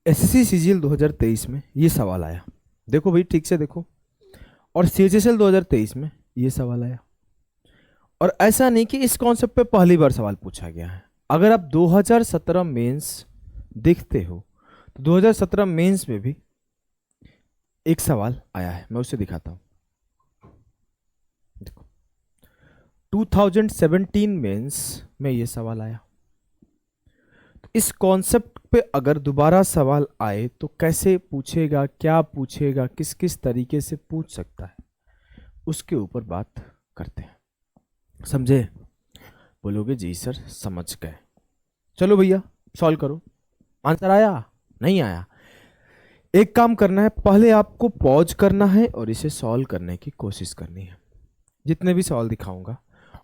SSC CGL 2023 में ये सवाल आया, देखो भाई ठीक से देखो, और सीएचएसएल 2023 में ये सवाल आया। और ऐसा नहीं कि इस कॉन्सेप्ट पे पहली बार सवाल पूछा गया है। अगर आप 2017 मेंस देखते हो तो 2017 मेंस में भी एक सवाल आया है, मैं उसे दिखाता हूं। देखो 2017 मेंस में ये सवाल आया। तो इस कॉन्सेप्ट पे अगर दोबारा सवाल आए तो कैसे पूछेगा, क्या पूछेगा, किस किस तरीके से पूछ सकता है, उसके ऊपर बात करते हैं। समझे? बोलोगे जी सर समझ गए। चलो भैया सॉल्व करो। आंसर आया? नहीं आया? एक काम करना है, पहले आपको पॉज करना है और इसे सॉल्व करने की कोशिश करनी है, जितने भी सवाल दिखाऊंगा।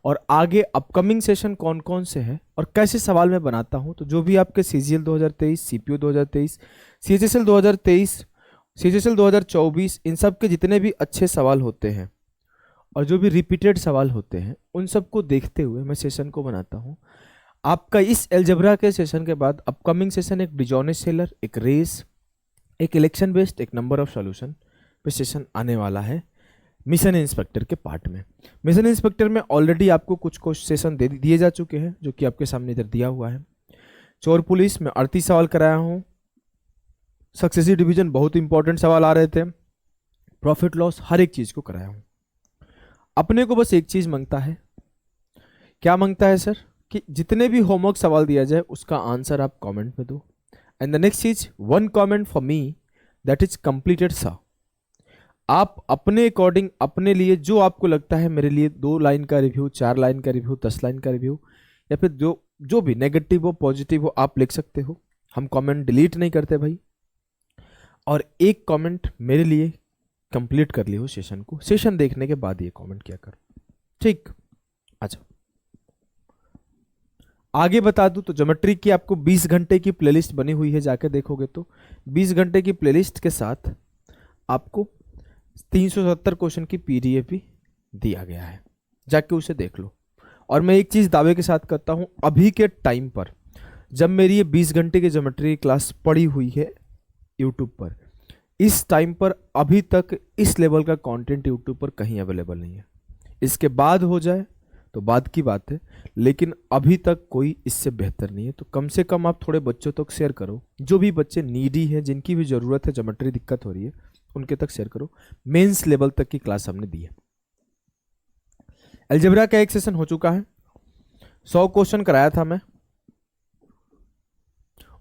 और आगे अपकमिंग सेशन कौन कौन से हैं और कैसे सवाल मैं बनाता हूं, तो जो भी आपके सीजीएल 2023, सीपीओ 2023, सीएचएसएल 2023, सीएचएसएल 2024, इन सब के जितने भी अच्छे सवाल होते हैं और जो भी रिपीटेड सवाल होते हैं, उन सबको देखते हुए मैं सेशन को बनाता हूं। आपका इस एल्जेब्रा के सेशन के बाद अपकमिंग सेशन एक डिजॉनेस सेलर, एक रेस, एक इलेक्शन बेस्ड, एक नंबर ऑफ सॉल्यूशन पे सेशन आने वाला है मिशन इंस्पेक्टर के पार्ट में। मिशन इंस्पेक्टर में ऑलरेडी आपको कुछ सेशन दे दिए जा चुके हैं, जो कि आपके सामने इधर दिया हुआ है। चोर पुलिस में 38 सवाल कराया हूँ। सक्सेसिव डिवीजन बहुत इंपॉर्टेंट सवाल आ रहे थे। प्रॉफिट लॉस हर एक चीज को कराया हूँ। अपने को बस एक चीज मांगता है। क्या मांगता है सर? कि जितने भी होमवर्क सवाल दिया जाए उसका आंसर आप कमेंट में दो। एंड द नेक्स्ट चीज, one comment for me that is completed sir. आप अपने अकॉर्डिंग, अपने लिए जो आपको लगता है, मेरे लिए 2 लाइन का रिव्यू, 4 लाइन का रिव्यू, 10 लाइन का रिव्यू, या फिर जो भी नेगेटिव हो पॉजिटिव हो आप लिख सकते हो। हम कमेंट डिलीट नहीं करते भाई। और एक कमेंट मेरे लिए कंप्लीट कर लियो सेशन को, सेशन देखने के बाद ये कमेंट किया करो, ठीक? अच्छा, आगे बता दूं तो ज्योमेट्री की आपको 20 घंटे की प्लेलिस्ट बनी हुई है, जाके देखोगे तो 20 घंटे की प्लेलिस्ट के साथ आपको 370 क्वेश्चन की पीडीएफ भी दिया गया है, जाके उसे देख लो। और मैं एक चीज दावे के साथ करता हूं, अभी के टाइम पर जब मेरी ये 20 घंटे की ज्योमेट्री क्लास पड़ी हुई है यूट्यूब पर, इस टाइम पर अभी तक इस लेवल का कंटेंट यूट्यूब पर कहीं अवेलेबल नहीं है। इसके बाद हो जाए तो बाद की बात है, लेकिन अभी तक कोई इससे बेहतर नहीं है। तो कम से कम आप थोड़े बच्चों तक शेयर करो, जो भी बच्चे नीडी है, जिनकी भी जरूरत है, ज्योमेट्री दिक्कत हो रही है, उनके तक शेयर करो। मेंस लेवल तक की क्लास हमने दी है। अलजेब्रा का एक सेशन हो चुका है, 100 क्वेश्चन कराया था मैं,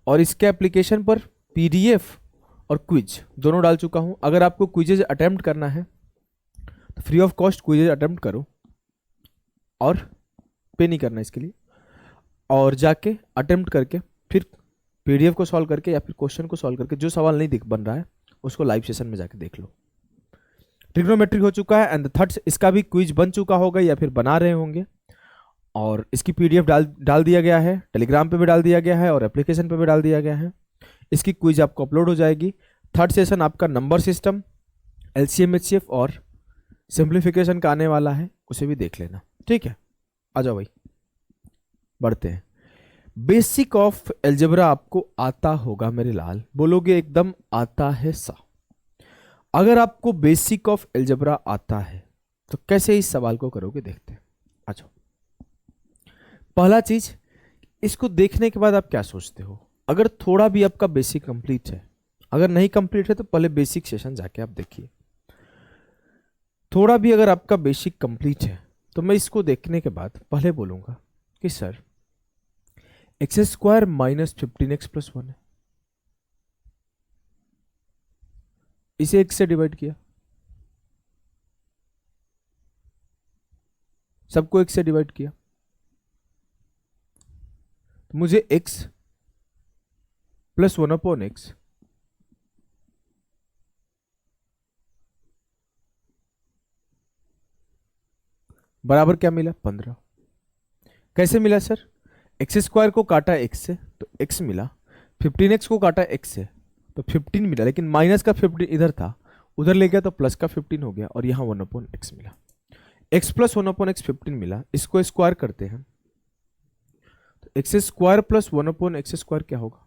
और इसके एप्लीकेशन पर पीडीएफ और क्विज दोनों डाल चुका हूं। अगर आपको क्विजेज अटेम्प्ट करना है तो free of cost quizzes attempt करो, और पे नहीं करना इसके लिए, और जाके अटेम्प्ट करके फिर पीडीएफ को सॉल्व करके या फिर क्वेश्चन को सॉल्व करके जो सवाल नहीं बन रहा है उसको लाइव सेशन में जाके देख लो। ट्रिग्नोमेट्री हो चुका है एंड थर्ड, इसका भी क्विज बन चुका होगा या फिर बना रहे होंगे, और इसकी पीडीएफ डाल दिया गया है, टेलीग्राम पे भी डाल दिया गया है और एप्लीकेशन पे भी डाल दिया गया है। इसकी क्विज आपको अपलोड हो जाएगी। थर्ड सेशन आपका नंबर सिस्टम, एलसीएम एचसीएफ और सिंप्लीफिकेशन का आने वाला है, उसे भी देख लेना, ठीक है? आ जाओ भाई, बढ़ते हैं। बेसिक ऑफ एल्जेब्रा आपको आता होगा मेरे लाल? बोलोगे एकदम आता है सा। अगर आपको बेसिक ऑफ एल्जेब्रा आता है तो कैसे इस सवाल को करोगे, देखते हैं। अच्छा, पहला चीज, इसको देखने के बाद आप क्या सोचते हो? अगर थोड़ा भी आपका बेसिक कंप्लीट है, अगर नहीं कंप्लीट है तो पहले बेसिक सेशन जाके आप देखिए। थोड़ा भी अगर आपका बेसिक कंप्लीट है तो मैं इसको देखने के बाद पहले बोलूंगा कि sir x square minus 15x plus 1 है, इसे x से डिवाइड किया, सबको x से डिवाइड किया, तो मुझे x प्लस 1/x बराबर क्या मिला? 15। कैसे मिला सर? एक्स स्क्वायर को काटा x से तो x मिला, 15x को काटा x से तो 15 मिला, लेकिन माइनस का 15 इधर था, उधर ले गया तो प्लस का 15 हो गया, और यहां 1/x मिला। x प्लस 1/x 15 मिला, इसको स्क्वायर करते हैं तो x square plus 1/x square क्या होगा?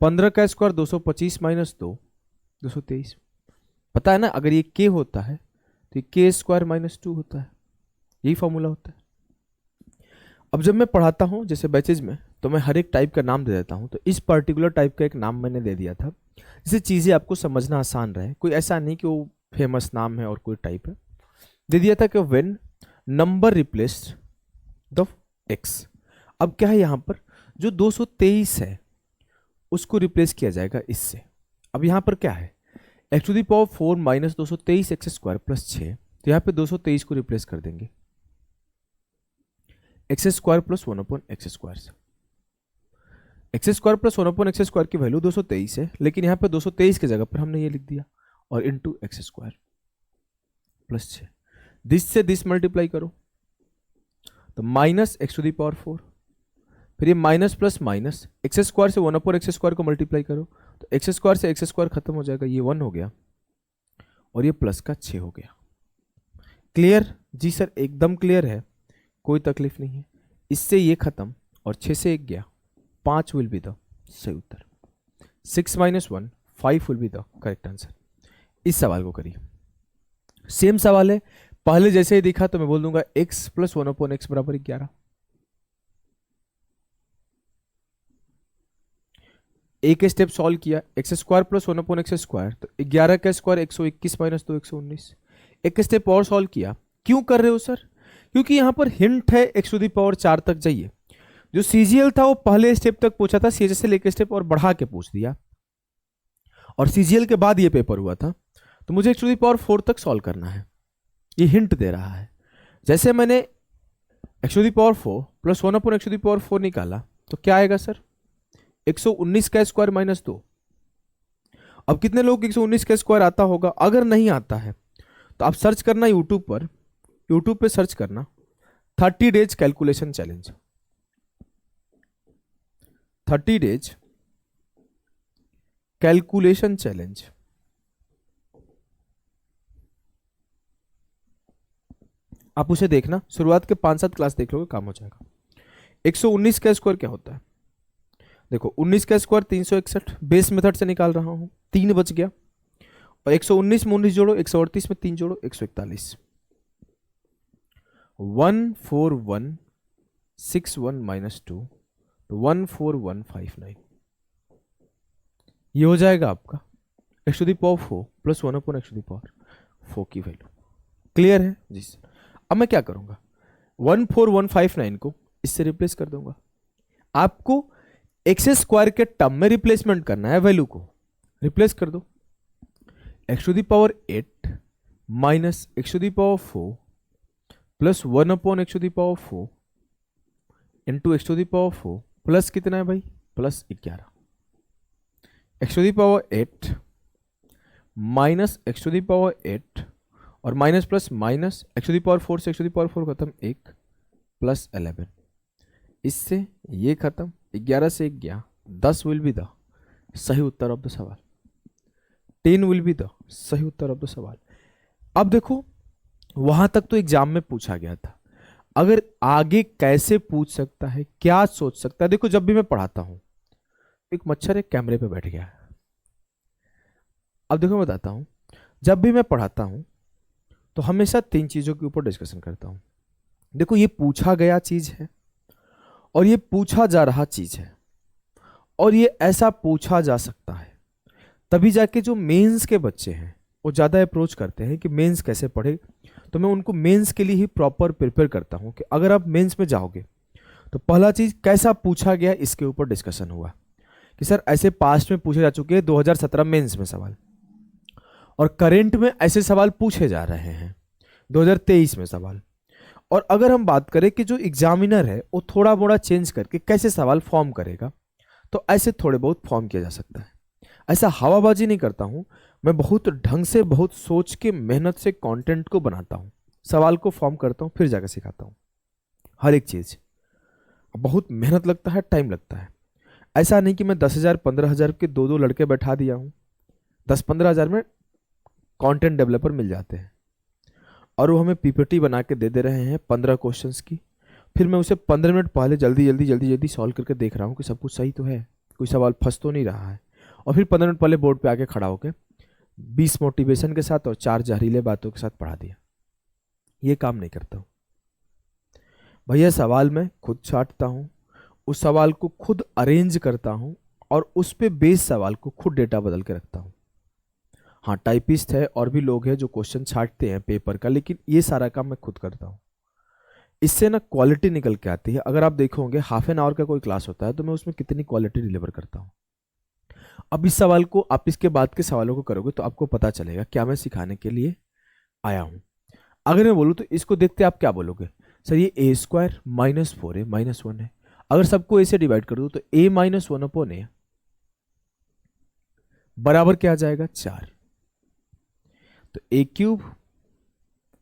15 का स्क्वायर 225 माइनस 2 223। पता है ना, अगर ये के होता है तो ये के स्क्वायर माइनस 2 होता है, यही फॉर्मूला होता है। अब जब मैं पढ़ाता हूँ जैसे बैचेज में, तो मैं हर एक टाइप का नाम दे देता हूँ। तो इस पर्टिकुलर टाइप का एक नाम मैंने दे दिया था जिससे चीज़ें आपको समझना आसान रहे। कोई ऐसा नहीं कि वो फेमस नाम है और कोई टाइप है, दे दिया था कि when number replaced the x. अब क्या है यहाँ पर, जो 223 है उसको रिप्लेस किया जाएगा इससे। अब यहाँ पर क्या है, x to the power 4 minus 223 x square plus 6, तो यहाँ पे 223 को रिप्लेस कर देंगे x square plus 1 upon x square से। X square plus 1 upon x square की वैल्यू 223 है, लेकिन यहाँ पे 223 की जगह पर हमने ये लिख दिया और into x square plus 6। This से दिस मल्टीप्लाई करो तो minus x to the power 4, फिर ये minus plus minus x square से 1 अपॉन एक्स स्क्वायर को मल्टीप्लाई करो तो एक्स स्क्वायर से एक्स स्क्वायर खत्म हो जाएगा, ये 1 हो गया और ये प्लस का 6 हो गया। क्लियर? जी सर एकदम क्लियर है, कोई तकलीफ नहीं है। इससे ये खत्म और 6 से 1 गया, 5 विल बी द सही उत्तर। 6 minus 1 5 will be the correct answer. इस सवाल को करिए। सेम सवाल है, पहले जैसे ही दिखा तो मैं बोल दूंगा x प्लस 1 अपॉन एक्स बराबर 11। एक स्टेप सॉल्व किया, x square plus 1 upon x square, तो 11 का स्क्वायर 121 माइनस 2 119। एक स्टेप और सॉल्व किया। क्यों कर रहे हो सर? क्योंकि यहां पर हिंट है एक्स टू दी पावर 4 तक जाइए। जो सीजीएल था वो पहले स्टेप तक पूछा था, सीएचएस से लेकर स्टेप और बढ़ा के पूछ दिया, और सीजीएल के बाद ये पेपर हुआ था। तो मुझे एक्स टू दी पावर 4 तक सॉल्व करना है, ये हिंट दे रहा है। जैसे मैंने x to the power 4 plus 1 upon x to the power 4 निकाला तो क्या आएगा सर? 119 का स्क्वायर माइनस 2। अब कितने लोग 119 का स्क्वायर आता होगा? अगर नहीं आता है तो आप सर्च करना यूट्यूब पर, यूट्यूब पे सर्च करना 30 days calculation challenge. 30 days calculation challenge. आप उसे देखना, शुरुआत के 5-7 क्लास देख लोगे, काम हो जाएगा। 119 का स्क्वायर क्या होता है? देखो 19 का स्क्वायर 361, बेस मेथड से निकाल रहा हूं, 3 बच गया, और 119 में 19 जोड़ो, 138 में 3 जोड़ो, 141। 14161 माइनस 2 तो 14159, ये हो जाएगा आपका x to the power 4 plus 1 upon x to the power 4 की वैल्यू। क्लियर है जी सर? अब मैं क्या करूंगा, 14159 को इससे रिप्लेस कर दूंगा। आपको एक्स स्क्वायर के टर्म में रिप्लेसमेंट करना है, वैल्यू को रिप्लेस कर दो। X to the power 8 minus x to the power 4 plus 1 upon x to the power 4 into x to the power 4 plus कितना है भाई? Plus 11। X to the power 8 minus x to the power 8 और minus plus minus x to the power 4 से x to the power 4 खत्म, 1 plus 11। इससे ये खत्म, 11 से 1 गया, 10 विल बी द सही उत्तर ऑफ द सवाल। 10 विल बी द सही उत्तर ऑफ द सवाल। अब देखो वहां तक तो एग्जाम में पूछा गया था, अगर आगे कैसे पूछ सकता है, क्या सोच सकता है। देखो जब भी मैं पढ़ाता हूं, एक मच्छर एक कैमरे पे बैठ गया है। अब देखो मैं बताता हूं, जब भी मैं पढ़ाता हूं तो हमेशा 3 चीजों के ऊपर डिस्कशन करता हूं। देखो ये पूछा गया चीज है, और ये पूछा जा रहा चीज है, और ये ऐसा पूछा जा सकता है। तभी जाके जो मेंस के बच्चे हैं वो ज़्यादा अप्रोच करते हैं कि मेंस कैसे पढ़े। तो मैं उनको मेंस के लिए ही प्रॉपर प्रिपेयर करता हूं कि अगर आप मेंस में जाओगे तो पहला चीज कैसा पूछा गया इसके ऊपर डिस्कशन हुआ कि सर ऐसे पास्ट में पूछे जा चुके हैं 2017 मेंस में सवाल, और करेंट में ऐसे सवाल पूछे जा रहे हैं 2023 में सवाल। और अगर हम बात करें कि जो एग्जामिनर है वो थोड़ा मोड़ा चेंज करके कैसे सवाल फॉर्म करेगा, तो ऐसे थोड़े बहुत फॉर्म किया जा सकता है। ऐसा हवाबाजी नहीं करता हूं मैं, बहुत ढंग से, बहुत सोच के, मेहनत से कंटेंट को बनाता हूं, सवाल को फॉर्म करता हूं, फिर जाकर सिखाता हूं। हर एक चीज बहुत मेहनत लगता है, टाइम लगता है। ऐसा नहीं कि मैं 10,000 15,000 के 2-2 लड़के बैठा दिया हूं। 10-15 हज़ार में कंटेंट डेवलपर मिल जाते हैं, और वो हमें पीपीटी बना के दे रहे हैं 15 क्वेश्चंस की। फिर मैं उसे 15 मिनट पहले जल्दी जल्दी जल्दी जल्दी सॉल्व करके देख रहा हूँ कि सब कुछ सही तो है। कोई सवाल फंस तो नहीं रहा है, और फिर 15 मिनट पहले बोर्ड पे आके खड़ा होके 20 मोटिवेशन के साथ और 4 जहरीले बातों के साथ पढ़ा दिया। ये काम नहीं करता हूँ भैया। सवाल मैं खुद छांटता हूँ, उस सवाल को खुद अरेंज करता हूँ और उस पे बेस सवाल को खुद डेटा बदल के रखता हूँ। हाँ, टाइपिस्ट है और भी लोग हैं जो क्वेश्चन छांटते हैं पेपर का, लेकिन ये सारा काम मैं खुद करता हूँ। इससे ना क्वालिटी निकल के आती है। अगर आप देखोगे हाफ एन आवर का कोई क्लास होता है तो मैं उसमें कितनी क्वालिटी डिलीवर करता हूँ। अब इस सवाल को आप इसके बाद के सवालों को करोगे तो आपको पता चलेगा क्या मैं सिखाने के लिए आया हूँ। अगर मैं बोलूँ तो इसको देखते आप क्या बोलोगे, सर ये ए स्क्वायर माइनस 4 ए माइनस 1 है। अगर सबको ए से डिवाइड कर दूँ तो ए माइनस 1 अपॉन ए बराबर क्या आ जाएगा, 4। तो ए cube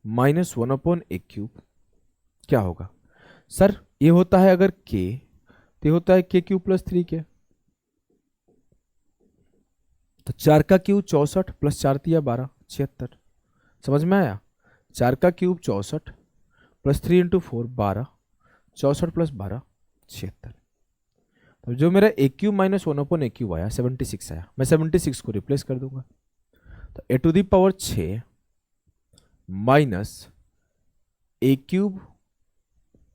minus 1 upon a cube क्या होगा, सर ये होता है अगर के तो ये होता है के क्यूब प्लस 3 के। तो 4 का क्यूब 64 प्लस 4 तिया 12 76। समझ में आया? 4 का क्यूब 64 प्लस 3 इंटू 4 12, 64 प्लस 12 76। तो जो मेरा ए cube minus 1 upon a cube आया 76 आया। मैं 76 को रिप्लेस कर दूंगा। तो a to the power 6 minus a cube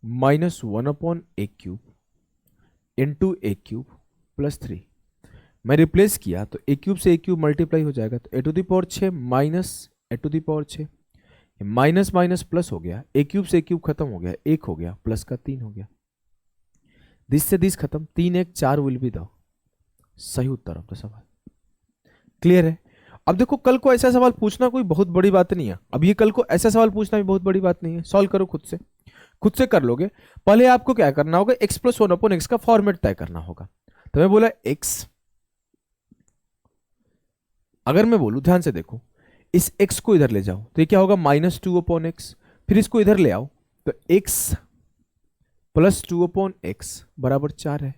minus 1 upon a cube into a cube plus 3। मैं रिप्लेस किया तो ए क्यूब से ए क्यूब मल्टीप्लाई हो जाएगा। तो a to the power 6 minus a to the power 6, minus minus plus हो गया, ए cube से ए क्यूब खत्म हो गया, 1 हो गया, प्लस का 3 हो गया, दिस से दिस खत्म, 3 1 4 विल बी द सही उत्तर ऑफ द सवाल। क्लियर है? अब देखो कल को ऐसा सवाल पूछना कोई बहुत बड़ी बात नहीं है। अब ये कल को ऐसा सवाल पूछना भी बहुत बड़ी बात नहीं है। सॉल्व करो खुद से कर लोगे। पहले आपको क्या करना होगा, x प्लस 1 अपॉन एक्स का फॉर्मेट तय करना होगा। तो मैं बोला x, अगर मैं बोलूं ध्यान से देखो, इस x को इधर ले जाओ तो ये क्या होगा, माइनस 2 अपॉन एक्स। फिर इसको इधर ले आओ तो x प्लस 2 अपॉन एक्स बराबर 4 है।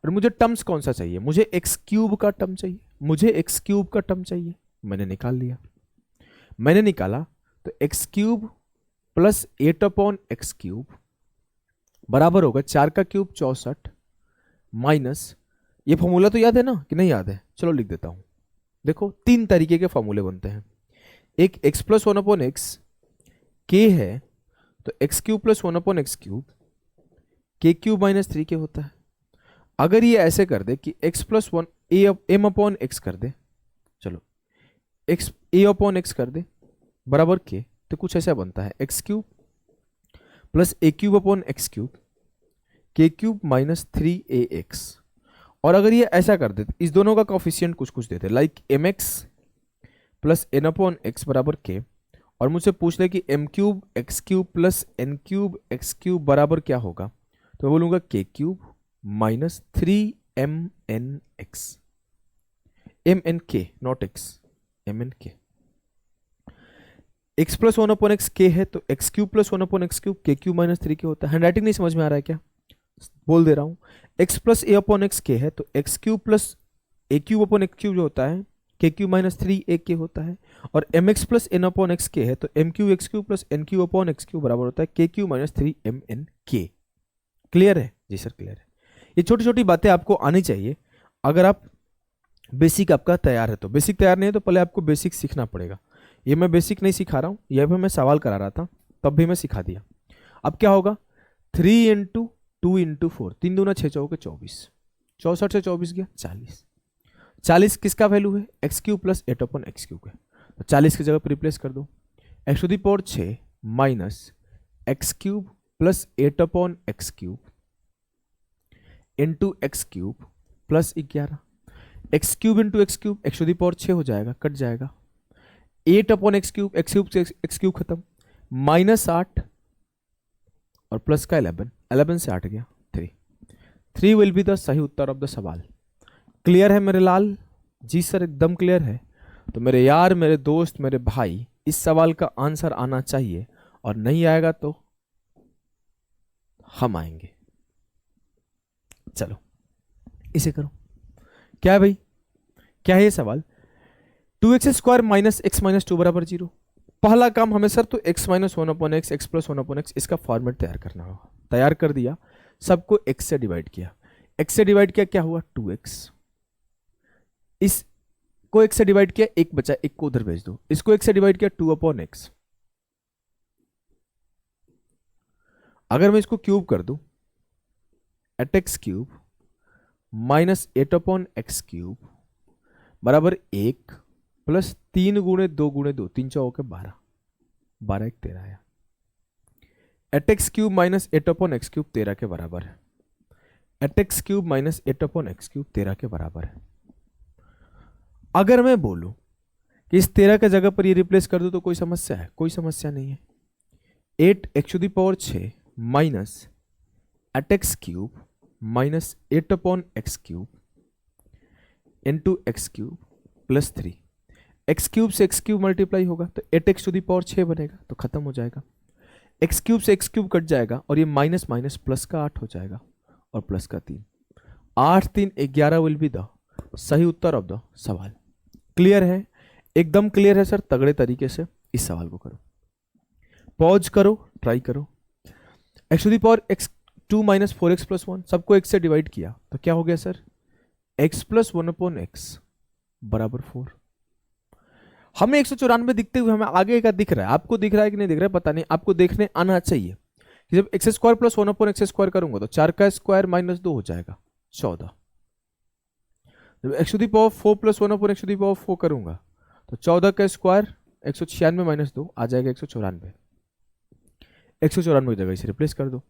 और मुझे टर्म्स कौन सा चाहिए, मुझे एक्स क्यूब का टर्म चाहिए, मुझे एक्स क्यूब का टर्म चाहिए। मैंने निकाल लिया, मैंने निकाला तो x cube plus 8 upon x cube बराबर होगा 4 का क्यूब 64 माइनस, ये फॉर्मूला तो याद है ना कि नहीं याद है, चलो लिख देता हूं। देखो 3 तरीके के फॉर्मूले बनते हैं। एक x plus 1 upon x k है, तो x cube plus 1 upon x cube k cube minus 3 k होता है। अगर ये ऐसे कर दे कि x plus 1 m upon x कर दे, चलो x ए अपॉन एक्स कर दे बराबर के, तो कुछ ऐसा बनता है एक्स क्यूब प्लस ए cube upon x cube k cube minus 3ax। और अगर ये ऐसा कर दे, इस दोनों का कोफिशिएंट कुछ कुछ देते, like m x plus n upon x बराबर के, और मुझसे पूछ ले कि m cube x cube plus n cube x cube बराबर क्या होगा, तो मैं बोलूंगा k cube minus 3mnx, m n k not x, m n k. X plus 1 upon x k है, तो x cube plus 1 upon x cube k cube minus 3 k होता है। हैंडराइटिंग नहीं समझ में आ रहा है क्या, बोल दे रहा हूं। एक्स प्लस ए अपॉन एक्स के है, तो एक्स क्यूब प्लस ए क्यूब अपॉन एक्स क्यूब जो होता है के क्यूब माइनस 3a के होता है। और m x plus n upon x k है, तो m cube x cube plus n cube upon x cube बराबर होता है के क्यूब माइनस 3mn के। क्लियर है? जी सर क्लियर है। ये छोटी छोटी बातें आपको आनी चाहिए अगर आप बेसिक आपका तैयार है तो। बेसिक तैयार नहीं है तो पहले आपको बेसिक सीखना पड़ेगा। ये मैं बेसिक नहीं सिखा रहा हूँ, यह भी मैं सवाल करा रहा था तब भी मैं सिखा दिया। अब क्या होगा, 3 इंटू 2 इंटू 4, 3 दूना 6 चौके 24, 64 से 24 गया 40। 40 किसका वैल्यू है, x cube plus 8 upon x cube है, तो 40 की जगह पर रिप्लेस कर दो। X to the power 6 minus x cube plus 8 upon x cube into x cube plus 11। X cube into x cube, x to the power 6 हो जाएगा, cut जाएगा। 8 अपॉन एक्स क्यूब से एक्स क्यूब खत्म, minus 8 और plus का 11, 11 से 8 गया 3 will be the सही उत्तर ऑफ द सवाल। क्लियर है मेरे लाल? जी सर एकदम क्लियर है। तो मेरे यार, मेरे दोस्त, मेरे भाई, इस सवाल का आंसर आना चाहिए, और नहीं आएगा तो हम आएंगे। चलो इसे करो। क्या है भाई, क्या है ये सवाल, 2x square minus x minus 2 बराबर 0। पहला काम हमें सर तो x minus 1 upon x, x plus 1 upon x, इसका फॉर्मेट तैयार करना होगा। तैयार कर दिया, सबको x से डिवाइड किया। x से डिवाइड किया, क्या हुआ 2x। इसको x से डिवाइड किया, एक बचा, एक को उधर भेज दो। इसको x से डिवाइड किया 2/x। अगर मैं इसको क्यूब कर दूं, 8x cube minus 8/x cube बराबर 1 प्लस 3 गुणे 2 गुणे 2, 3 4 के 12, 12 1 13 आया। 8x cube minus 8/x cube 13 के बराबर है। 8x cube minus 8/x cube 13 के बराबर है। अगर मैं बोलूं कि इस 13 के जगह पर ये रिप्लेस कर दो तो कोई समस्या है? कोई समस्या नहीं है। 8x6 minus 8x cube minus 8/x cube into x cube plus 3। X cube से एक्स क्यूब मल्टीप्लाई होगा तो 8x6 बनेगा, तो खत्म हो जाएगा। एक्स क्यूब से एक्स क्यूब कट जाएगा और ये माइनस माइनस प्लस का 8 हो जाएगा और प्लस का 3। 8 3 11 विल बी द सही उत्तर ऑफ द सवाल। क्लियर है? एकदम क्लियर है सर। तगड़े तरीके से इस सवाल को करो, पॉज करो, ट्राई करो। x2 माइनस 4x प्लस 1 सबको x से डिवाइड किया तो क्या हो गया सर? x प्लस 1/x बराबर 4। हमें 194 दिखते हुए हमें आगे का दिख रहा है। आपको दिख रहा है कि नहीं दिख रहा है पता नहीं, आपको देखने आना चाहिए कि जब x² प्लस 1/x² करूंगा तो 4 का स्क्वायर माइनस 2 हो जाएगा 14। जब x4 प्लस 1/x4 करूंगा तो 14 का स्क्वायर 196 माइनस 2 आ जाएगा 194। 194 की जगह इसे रिप्लेस कर दो।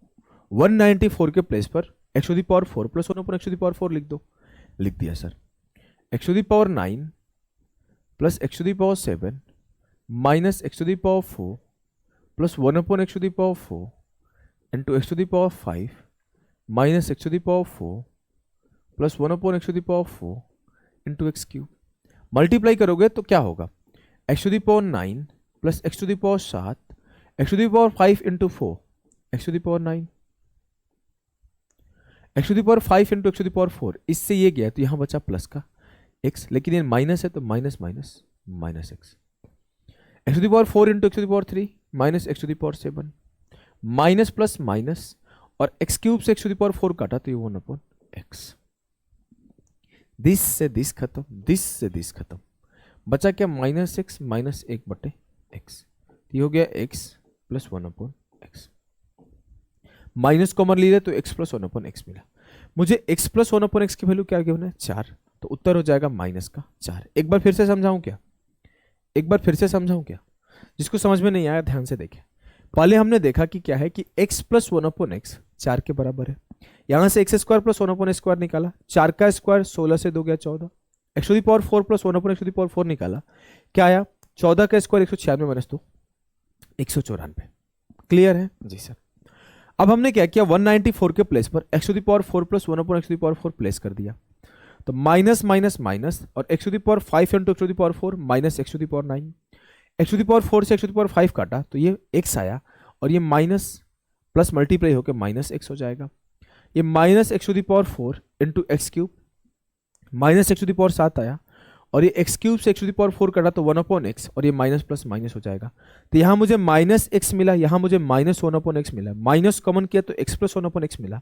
194 के प्लेस पर x4 प्लस 1/x4 लिख दो। लिख दिया sir. x9 plus x7 minus x4 plus 1/x4 into x5 minus x4 plus 1/x4 into x cube. Multiply करोगे तो क्या होगा? x9 plus x7 x5 into 4 x9 x5 into x4। इससे ये गया तो यहां बचा प्लस का x, लेकिन ये माइनस है तो minus minus minus x. x4 into x3 minus x7 minus plus minus और x क्यूब से x4 काटा तो ये 1/x। दिस से दिस खत्म, दिस से दिस खत्म, बचा क्या? Minus x minus 1/x। ये हो गया x plus 1/x। Minus common लीजिए तो x प्लस 1/x मिला। मुझे x प्लस 1/x की वैल्यू क्या गिवन है? 4, तो उत्तर हो जाएगा माइनस का 4। एक बार फिर से समझाऊं क्या? एक बार फिर से समझाऊं क्या? जिसको समझ में नहीं आया ध्यान से देखें। पहले हमने देखा कि क्या है कि x प्लस 1/x 4 के बराबर है। यहां से x² प्लस 1/x² निकाला, 4 का स्क्वायर 16 से 2 गया 14। x4 प्लस 1/x4 निकाला, क्या आया? 14 का स्क्वायर 196 माइनस 2 194। क्लियर है जी सर। अब हमने क्या किया? 194 के प्लेस पर x4 प्लस 1/x4 प्लेस कर दिया, तो माइनस माइनस माइनस और x5 into x4 minus x9। x4 से x5 काटा तो ये x आया और ये माइनस प्लस मल्टीप्लाई होकर माइनस x हो जाएगा। ये minus x4 into x cube minus x7 आया और ये x क्यूब से x4 काटा तो 1/x और ये माइनस प्लस माइनस हो जाएगा। तो यहां मुझे माइनस x मिला, यहां मुझे माइनस 1/x मिला। माइनस कॉमन किया तो x प्लस 1/x मिला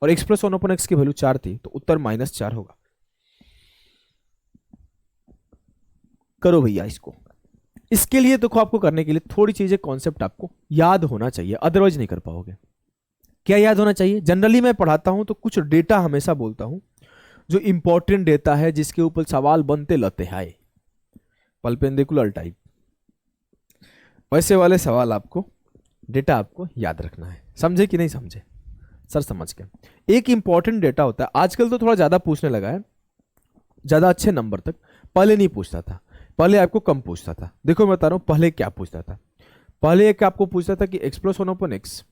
और x प्लस 1/x की वैल्यू 4 थी, तो उत्तर -4 होगा। करो भैया इसको। इसके लिए देखो, आपको करने के लिए थोड़ी चीजें कॉन्सेप्ट आपको याद होना चाहिए, अदरवाइज नहीं कर पाओगे। क्या याद होना चाहिए? जनरली मैं पढ़ाता हूं तो कुछ डेटा हमेशा बोलता हूं जो इंपॉर्टेंट डेटा है, जिसके ऊपर सवाल बनते लते हैं, परपेंडिकुलर टाइप, वैसे वाले सवाल आपको डेटा आपको याद रखना है। समझे कि नहीं समझे? सर समझ के। एक इंपॉर्टेंट डेटा होता है, आजकल तो थोड़ा ज्यादा पूछने लगा है, ज्यादा अच्छे नंबर तक। पहले नहीं पूछता था, पहले आपको कम पूछता था। देखो मैं बता रहा हूं पहले क्या पूछता था। पहले एक आपको पूछता था कि x प्लस 1/x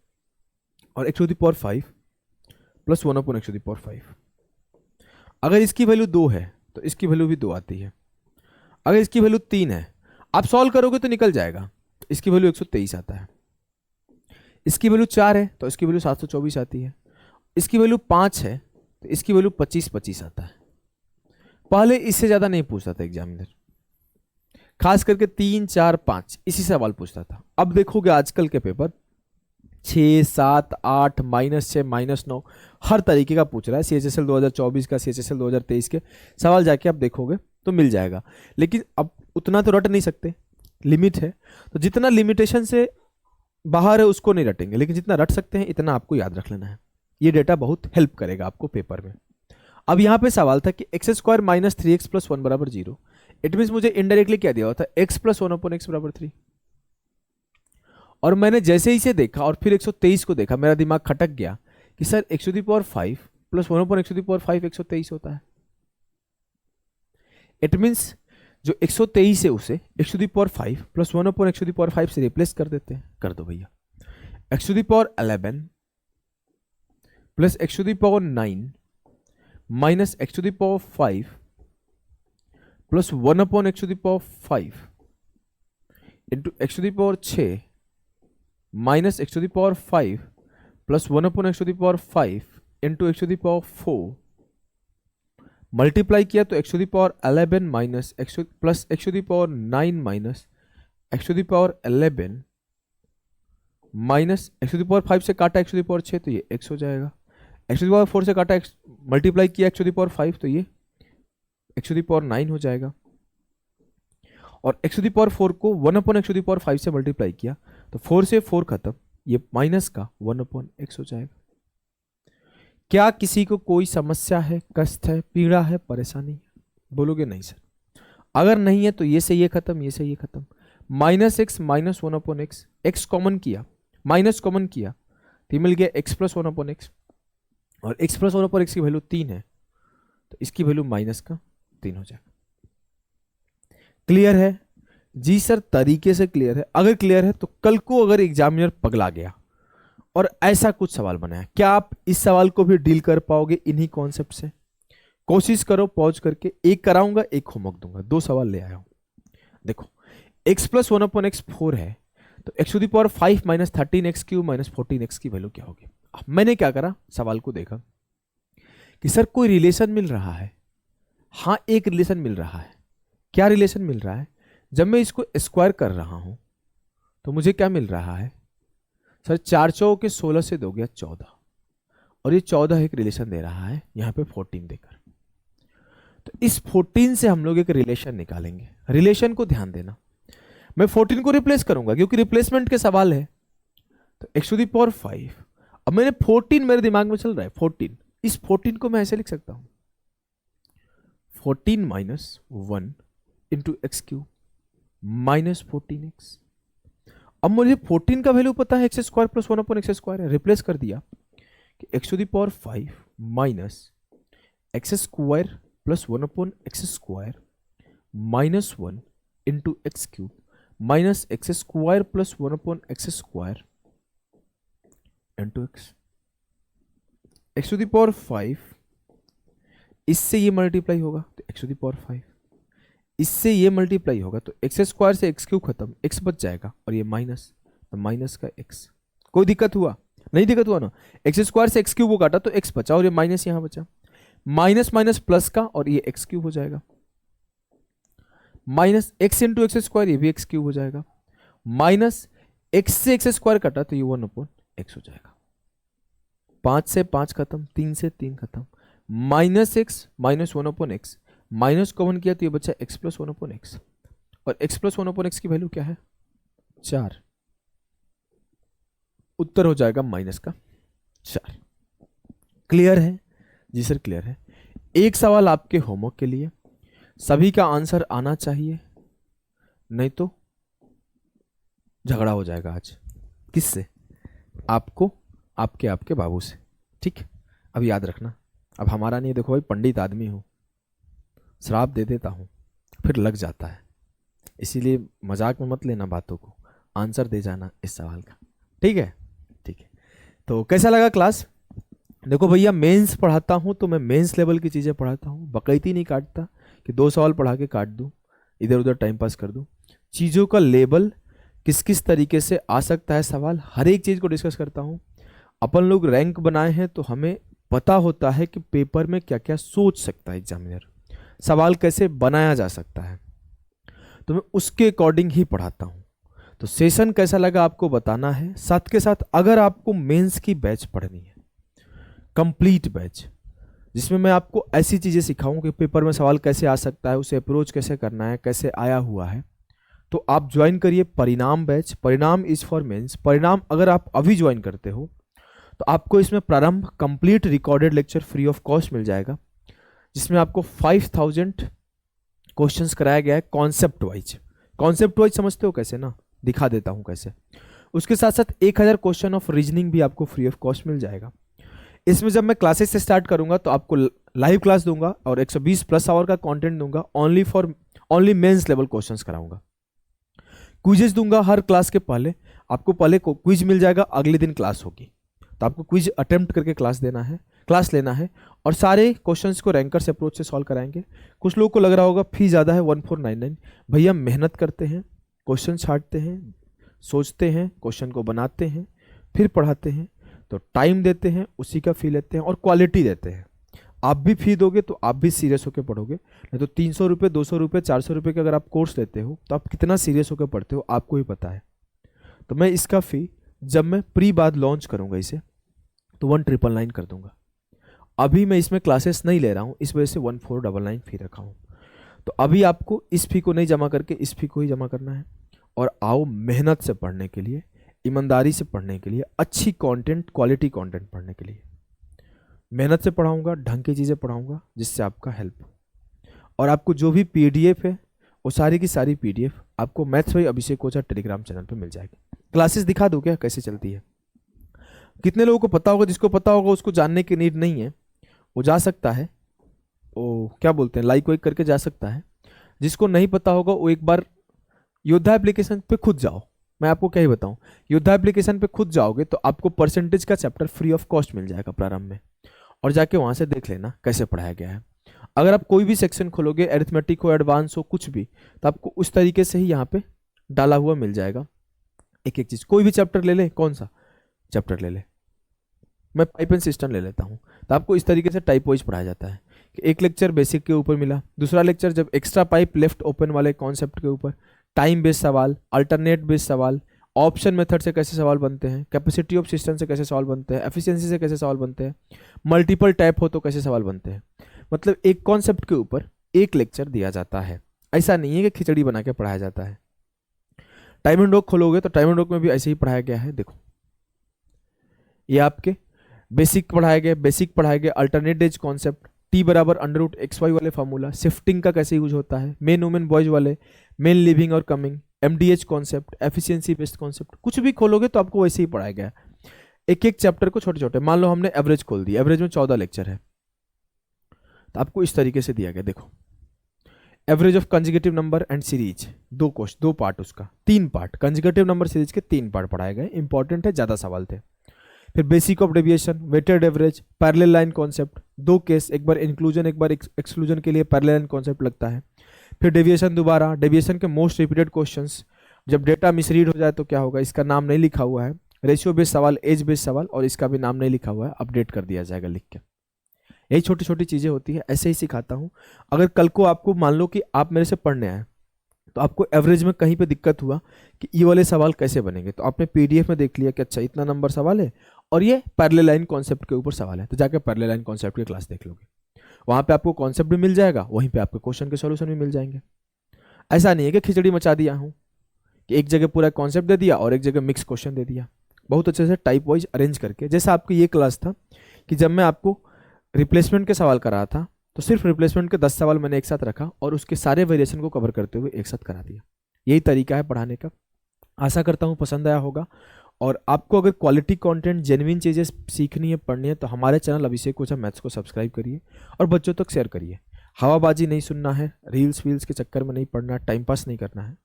और x5 प्लस 1/x5। अगर इसकी वैल्यू 2 है तो इसकी वैल्यू भी 2 आती है। अगर इसकी वैल्यू 3 है, आप सॉल्व करोगे तो निकल जाएगा, तो इसकी वैल्यू 123 आता है। इसकी वैल्यू 4 है तो इसकी वैल्यू 724 आती है। इसकी वैल्यू 5 है तो इसकी वैल्यू 25 आता है। पहले इससे ज्यादा नहीं पूछता था एग्जामिनर, खास करके 3 4 5 इसी सवाल पूछता था। अब देखोगे आजकल के पेपर 6 7 8 -6 -9 हर तरीके का पूछ रहा है, CHSL 2024 का, CHSL 2023 के सवाल जाके आप देखोगे तो मिल जाएगा। लेकिन अब उतना तो रट नहीं सकते, लिमिट है, तो जितना लिमिटेशन से बाहर है उसको नहीं रटेंगे, लेकिन जितना रट सकते हैं इतना आपको याद रख लेना है। ये डेटा बहुत हेल्प करेगा आपको पेपर में। अब यहाँ पे सवाल था कि x square minus 3x plus 1 बराबर 0। इट मीन्स मुझे इनडायरेक्टली क्या दिया हुआ था, x प्लस 1/x बराबर 3। और मैंने जैसे ही इसे देखा और फिर 123 को देखा, मेरा दिमाग खटक गया कि सर x⁵ प्लस 1/x⁵ 123 होता है। इट मीन्स जो 123 है उसे x⁵ प्लस 1/x⁵ से रिप्लेस कर देते हैं। कर दो भैया। x⁴11 plus x⁴9 minus x⁵ plus 1/x⁵ into x⁵ minus x⁵ plus 1/x⁵ into x⁴ multiply किया तो x⁴11 minus plus x⁴9 minus x⁴11 minus x⁵ से काटा x⁴6 तो ये x हो जाएगा। x⁴4 से काटा मल्टीप्लाई किया x⁵5 तो ये x⁴9 हो जाएगा। और x⁴4 को 1/x⁵5 से मल्टीप्लाई किया तो 4 से 4 खत्म, ये माइनस का 1/x हो जाएगा। क्या किसी को कोई समस्या है, कष्ट है, पीड़ा है, परेशानी है? बोलोगे नहीं सर। अगर नहीं है तो ये से ये खत्म, ये से ये खत्म। -x minus 1/x, x common किया, माइनस कॉमन किया तो मिल गया x प्लस 1/x। और x प्लस 1/x की वैल्यू 3 है तो इसकी वैल्यू माइनस का 3 हो जाएगा। क्लियर है? जी सर, तरीके से क्लियर है। अगर क्लियर है तो कल को अगर एग्जामिनर पगला गया और ऐसा कुछ सवाल बनाया, क्या आप इस सवाल को भी डील कर पाओगे इन्हीं कॉन्सेप्ट से? कोशिश करो, पॉज करके। एक कराऊंगा, एक होमवर्क दूंगा, 2 सवाल ले आया हूं। देखो, x प्लस 1/x 4 है तो x⁵ minus 13x³ minus 14x की वैल्यू क्या होगी? अब मैंने क्या करा, सवाल को देखा कि सर कोई रिलेशन मिल रहा है। हाँ, एक रिलेशन मिल रहा है। क्या रिलेशन मिल रहा है? जब मैं इसको स्क्वायर कर रहा हूं तो मुझे क्या मिल रहा है? सर 4 चौके 16 से दोगे 14, और ये 14 एक रिलेशन दे रहा है यहां पे 14 देकर। तो इस 14 से हम लोग एक रिलेशन निकालेंगे। रिलेशन को ध्यान देना, मैं 14 को रिप्लेस करूंगा क्योंकि रिप्लेसमेंट के सवाल है। तो x⁵, अब मैंने 14 मेरे दिमाग में चल रहा है 14, इस 14 को मैं ऐसे लिख सकता हूं 14 minus 1 into x³ minus 14x। अब मुझे 14 का वैल्यू पता है x² प्लस 1/x² है, रिप्लेस कर दिया कि x⁵ minus x² plus 1/x² minus 1 into x³ minus x² plus 1/x² into x। x⁵ इससे ये मल्टीप्लाई होगा तो x⁵, इससे ये मल्टीप्लाई होगा तो x² से x³ खत्म, x बच जाएगा और ये माइनस, तो माइनस का x। कोई दिक्कत हुआ? नहीं दिक्कत हुआ ना। x² से x³ को काटा तो x बचा और ये माइनस यहां बचा। माइनस माइनस प्लस का और ये x³ हो जाएगा। माइनस x इंटू x², ये भी x³ हो जाएगा। माइनस x से x² काटा तो ये 1/x हो जाएगा। 5 से 5 खत्म, 3 से 3 खत्म। Minus x minus 1/x, minus common किया तो ये बचा x प्लस 1/x, और x प्लस 1/x की वैल्यू क्या है? 4। उत्तर हो जाएगा माइनस का 4। क्लियर है? जी सर क्लियर है। एक सवाल आपके होमवर्क के लिए, सभी का आंसर आना चाहिए, नहीं तो झगड़ा हो जाएगा आज। किससे? आपको, आपके बाबू से। ठीक, अब याद रखना। अब हमारा नहीं, देखो भाई पंडित आदमी हूं, श्राप दे देता हूं फिर लग जाता है, इसीलिए मजाक में मत लेना बातों को, आंसर दे जाना इस सवाल का। ठीक है? ठीक है। तो कैसा लगा क्लास? देखो भैया, मेंस पढ़ाता हूं तो मैं मेंस लेवल की चीज़ें पढ़ाता हूं, बकैती नहीं काटता कि 2 सवाल पढ़ा के काट दूं, इधर उधर टाइम पास कर दूं। चीज़ों का लेबल, किस किस तरीके से आ सकता है सवाल, हर एक चीज़ को डिस्कस करता हूं। अपन लोग रैंक बनाए हैं तो हमें पता होता है कि पेपर में क्या क्या सोच सकता है एग्जामिनर, सवाल कैसे बनाया जा सकता है, तो मैं उसके अकॉर्डिंग ही पढ़ाता हूं। तो सेशन कैसा लगा आपको बताना है। साथ के साथ अगर आपको मेंस की बैच पढ़नी है, कंप्लीट बैच, जिसमें मैं आपको ऐसी चीज़ें सिखाऊं कि पेपर में सवाल कैसे आ सकता है, उसे अप्रोच कैसे करना है, कैसे आया हुआ है। तो आप ज्वाइन करिए परिणाम बैच। परिणाम इज फॉर मेंस। परिणाम अगर आप अभी ज्वाइन करते हो तो आपको इसमें Prarambh complete recorded lecture free of cost मिल जाएगा, जिसमें आपको 5000 क्वेश्चंस कराया गया है कॉन्सेप्ट वाइज। कॉन्सेप्ट वाइज समझते हो कैसे ना, दिखा देता हूं कैसे। उसके साथ साथ 1000 क्वेश्चन ऑफ रीजनिंग भी आपको फ्री ऑफ कॉस्ट मिल जाएगा। इसमें जब मैं क्लासेस से स्टार्ट करूंगा तो आपको लाइव क्लास दूंगा और 120 प्लस आवर का कंटेंट दूंगा। ओनली मेंस लेवल क्वेश्चंस कराऊंगा। क्विजेस दूंगा हर क्लास के पहले। आपको पहले क्विज मिल जाएगा, अगले दिन क्लास होगी, तो आपको क्विज अटेम्प्ट करके क्लास लेना है और सारे क्वेश्चंस को रैंकर से अप्रोच से सॉल्व कराएंगे। कुछ लोगों को लग रहा होगा फी ज़्यादा है 1499। भैया मेहनत करते हैं, क्वेश्चन छांटते हैं, सोचते हैं, क्वेश्चन को बनाते हैं, फिर पढ़ाते हैं, तो टाइम देते हैं, उसी का फी लेते हैं और क्वालिटी देते हैं। आप भी फी दोगे तो आप भी सीरियस होकर पढ़ोगे, नहीं तो 300 रुपये, 200 रुपये, 400 रुपये के अगर आप कोर्स लेते हो तो आप कितना सीरियस होकर पढ़ते हो आपको ही पता है। तो मैं इसका फी जब मैं प्री बाद लॉन्च करूंगा इसे तो 1999 कर दूंगा। अभी मैं इसमें क्लासेस नहीं ले रहा हूँ, इस वजह से 1499 फी रखा हूँ। तो अभी आपको इस फी को नहीं जमा करके इस फी को ही जमा करना है और आओ मेहनत से पढ़ने के लिए, ईमानदारी से पढ़ने के लिए, अच्छी कंटेंट, क्वालिटी कंटेंट पढ़ने के लिए। मेहनत से पढ़ाऊंगा, ढंग की चीज़ें पढ़ाऊंगा जिससे आपका हेल्प हो। और आपको जो भी पीडीएफ है वो सारी की सारी पीडीएफ आपको maths by Abhishek Ojha Telegram channel पे मिल जाएगी। क्लासेस दिखा दो क्या कैसे चलती है। कितने लोगों को पता होगा, जिसको पता होगा उसको जानने की नीड नहीं है, वो जा सकता है, वो क्या बोलते हैं लाइक वाइक करके जा सकता है। जिसको नहीं पता होगा वो एक बार योद्धा एप्लीकेशन पे खुद जाओ। मैं आपको क्या ही बताऊं, योद्धा एप्लीकेशन पे खुद जाओगे तो आपको परसेंटेज का चैप्टर फ्री ऑफ कॉस्ट मिल जाएगा प्रारंभ में, और जाके वहां से देख लेना कैसे पढ़ाया गया है। अगर आप कोई भी सेक्शन खोलोगे, अरिथमेटिक हो, एडवांस हो, कुछ भी, तो आपको उस तरीके से ही यहाँ पे डाला हुआ मिल जाएगा। एक एक चीज, कोई भी चैप्टर ले ले, कौन सा चैप्टर ले ले, मैं पाइप एंड सिस्टम ले लेता हूँ, तो आपको इस तरीके से टाइप वाइज पढ़ाया जाता है कि एक लेक्चर बेसिक के ऊपर मिला, दूसरा लेक्चर जब एक्स्ट्रा पाइप लेफ्ट ओपन वाले कॉन्सेप्ट के ऊपर, टाइम बेस्ड सवाल, अल्टरनेट बेस्ड सवाल, ऑप्शन मेथड से कैसे सवाल बनते हैं, कैपेसिटी ऑफ सिस्टम से कैसे सवाल बनते हैं, एफिशिएंसी से कैसे सवाल बनते हैं, मल्टीपल टाइप हो तो कैसे सवाल बनते हैं। मतलब एक कॉन्सेप्ट के ऊपर एक लेक्चर दिया जाता है। ऐसा नहीं है कि खिचड़ी बना के पढ़ाया जाता है। टाइम एंड डॉक खोलोगे तो टाइम एंड डॉक में भी ऐसे ही पढ़ाया गया है। देखो ये आपके बेसिक पढ़ाए गए अल्टरनेट एज कॉन्सेप्ट, टी बराबर √XY वाले फार्मूला, शिफ्टिंग का कैसे यूज होता है, मेन वुमेन बॉयज वाले, मेन लिविंग और coming, MDH concept, efficiency based concept, कुछ भी खोलोगे तो आपको वैसे ही पढ़ाया गया है। एक एक चैप्टर को छोटे छोटे, मान लो हमने एवरेज खोल दी, एवरेज में 14 लेक्चर है, तो आपको इस तरीके से दिया गया। देखो average of conjugative number and series, दो पार्ट, उसका 3 पार्ट, कंजुगेटिव नंबर सीरीज के 3 पार्ट पढ़ाए गए, इंपॉर्टेंट है, ज्यादा सवाल थे। फिर basic of deviation, weighted average, parallel line concept, 2 case, एक बार इंक्लूजन एक बार एक्सक्लूजन के लिए पैरेलल लाइन कॉन्सेप्ट लगता है। फिर डेविएशन दोबारा, डेविएशन के मोस्ट रिपीटेड क्वेश्चंस, जब डेटा मिसरीड हो जाए तो क्या होगा, इसका नाम नहीं लिखा हुआ है, रेशियो बेस्ड सवाल, एज बेस्ड सवाल, और इसका भी नाम नहीं लिखा हुआ है, अपडेट कर दिया जाएगा लिख के। यही छोटी छोटी चीजें होती है, ऐसे ही सिखाता हूँ। अगर कल को आपको मान लो कि आप मेरे से पढ़ने आए तो आपको एवरेज में कहीं पे दिक्कत हुआ कि ये वाले सवाल कैसे बनेंगे, तो आपने पीडीएफ में देख लिया कि अच्छा इतना नंबर सवाल है और ये पैरेलल लाइन कॉन्सेप्ट के ऊपर सवाल है, तो जाकर पैरेलल लाइन कॉन्सेप्ट की क्लास देख लोगे। वहां पे आपको कॉन्सेप्ट भी मिल जाएगा, वहीं पे आपको क्वेश्चन के सॉल्यूशन भी मिल जाएंगे। ऐसा नहीं है कि खिचड़ी मचा दिया हूँ कि एक जगह पूरा कॉन्सेप्ट दे दिया और एक जगह मिक्स क्वेश्चन दे दिया। बहुत अच्छे से टाइप वाइज अरेंज करके, जैसा आपकी ये क्लास था कि जब मैं आपको रिप्लेसमेंट के सवाल करा था तो सिर्फ रिप्लेसमेंट के 10 सवाल मैंने एक साथ रखा और उसके सारे वेरिएशन को कवर करते हुए एक साथ करा दिया। यही तरीका है पढ़ाने का। आशा करता हूँ पसंद आया होगा। और आपको अगर क्वालिटी कंटेंट, जेन्युइन चीज़ें सीखनी है, पढ़नी है, तो हमारे चैनल अभिषेक ओझा मैथ्स को सब्सक्राइब करिए और बच्चों तक शेयर करिए। हवाबाजी नहीं सुनना है, रील्स वील्स के चक्कर में नहीं पढ़ना, टाइम पास नहीं करना है,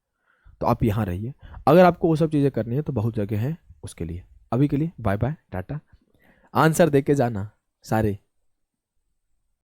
तो आप यहाँ रहिए। अगर आपको वो सब चीज़ें करनी है तो बहुत जगह है उसके लिए। अभी के लिए बाय बाय, टाटा। आंसर दे के जाना सारे।